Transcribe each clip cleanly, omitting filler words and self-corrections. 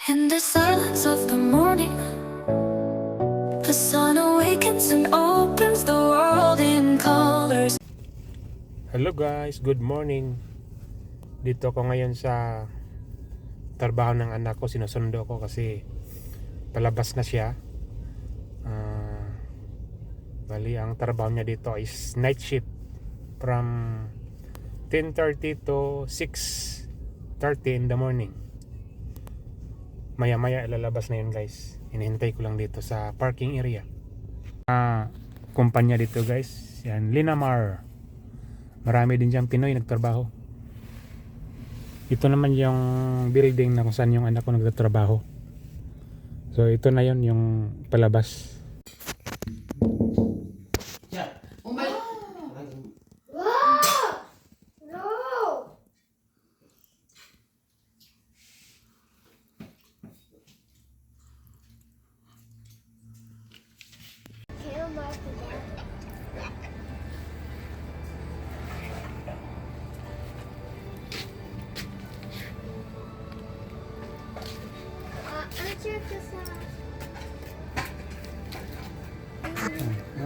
In the silence of the morning, the sun awakens and opens the world in colors. Hello guys, good morning. Dito ako ngayon sa trabaho ng anak ko. Sinusundo ko kasi palabas na siya. Bali, ang trabaho niya dito is night shift from 10:30 to 6:30 in the morning. Maya maya ilalabas na yun guys. Hinihintay ko lang dito sa parking area. Kumpanya dito guys, yan, Linamar. Marami din diyang Pinoy nagtrabaho. Ito naman yung building na kung saan yung anak ko nagtatrabaho. So ito na yon yung palabas.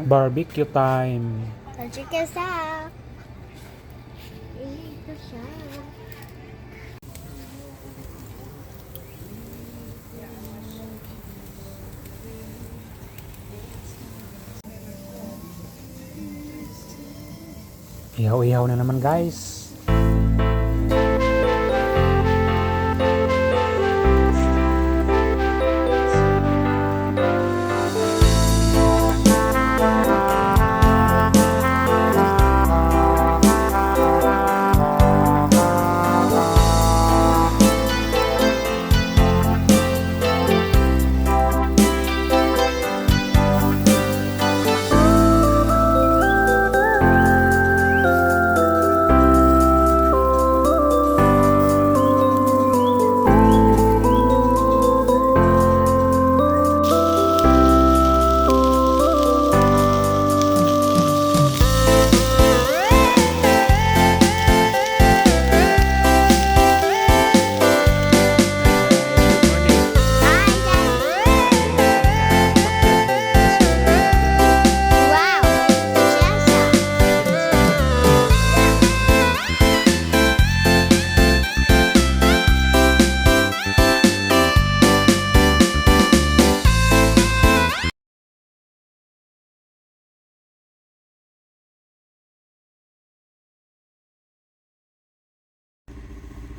Barbecue time. Chicken sa. Ito siya. Ihaw-ihaw na naman guys. Wow! Chiesa.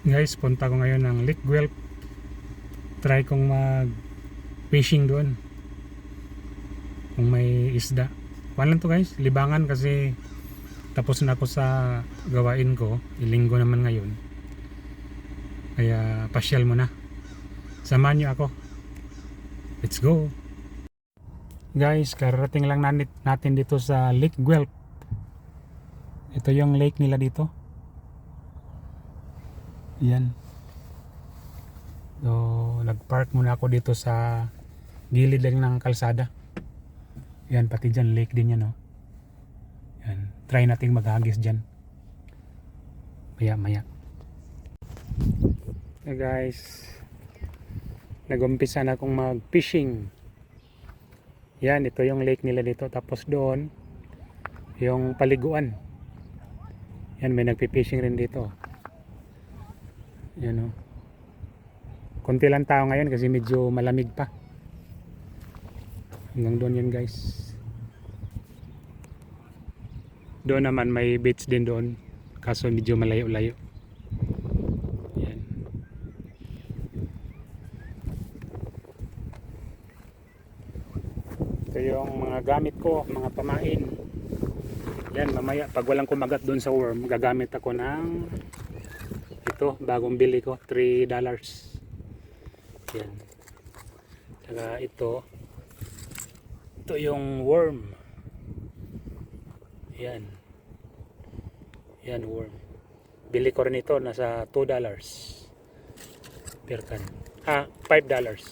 Guys, punta ko ngayon ng Lake Guelph. Try kong mag fishing doon kung may isda. Kuwan lang to guys, libangan kasi tapos na ako sa gawain ko. Ilinggo naman ngayon, kaya pasyal mo na. Samahan niyo ako. Let's go guys. Kararating lang natin dito sa Lake Guelph. Ito yung lake nila dito. Yan. So, nag-park muna ako dito sa gilid lang ng kalsada. Yan, pati dyan lake din yan, no? Yan. Try nating maghagis dyan maya. So guys, nag-umpisa na akong mag-fishing. Yan, ito yung lake nila dito. Tapos doon, yung paliguan. Yan, may nagpi-fishing rin dito. Yan, o. Konti lang tao ngayon kasi medyo malamig pa. Hanggang doon yan guys. Doon naman may beach din doon, kaso medyo malayo-layo. Yan. Ito yung mga gamit ko, mga pamain. Yan, mamaya pag walang kumagat doon sa worm, gagamit ako ng ito, bagong bili ko, $3. Yan. Saka ito yung worm. Yan. Yan, worm. Bili ko rin ito, nasa $2 per can. $5.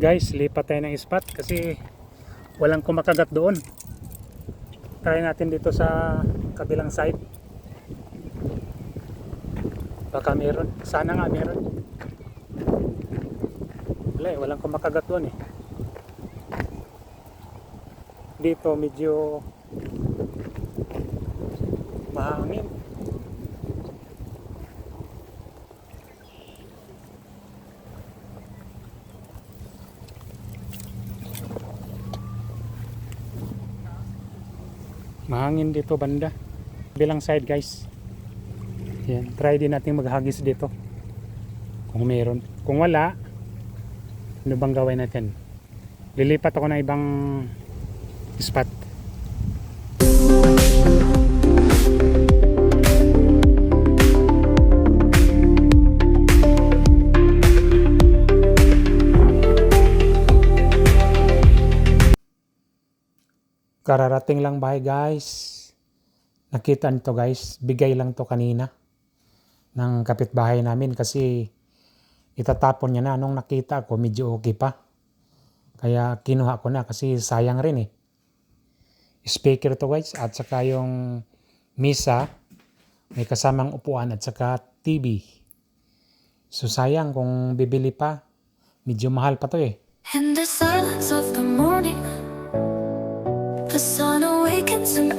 Guys, lipat tayo ng spot kasi walang kumakagat doon. Try natin dito sa kabilang side. Baka meron. Sana nga meron. Wala eh, walang kumakagat doon eh. Dito medyo mahangin. Mahangin dito banda. Bilang side guys. Yan, try din natin maghagis dito. Kung meron. Kung wala, ano bang gawin natin? Lilipat ako na ibang spot. Kararating lang bahay guys. Nakita nito guys, bigay lang to kanina ng kapitbahay namin kasi itatapon niya na. Nung nakita ko medyo okay pa. Kaya kinuha ko na kasi sayang rin eh. Speaker to guys at saka yung misa may kasamang upuan at saka TV. So sayang kung bibili pa. Medyo mahal pa to eh. In the silence of the morning, the sun awakens and